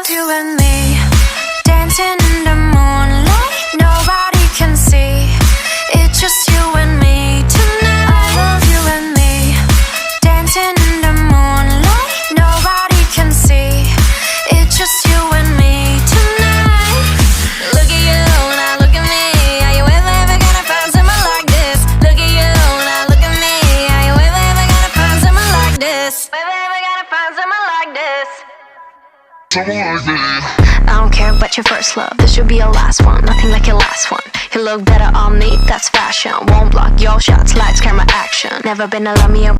of you and me, dancing in the moonlight, nobody can see. It's just you and me tonight. I love you and me, dancing in the moonlight, nobody can see. It's just you and me tonight. Look at you, now look at me. Are you ever gonna find someone like this? Look at you, now look at me. Are you ever gonna find someone like this? Ever gonna find someone like this? I don't care about your first love, this should be your last one. Nothing like your last one. You look better on me, that's fashion. Won't block your shots, lights, camera, action. Never been a love me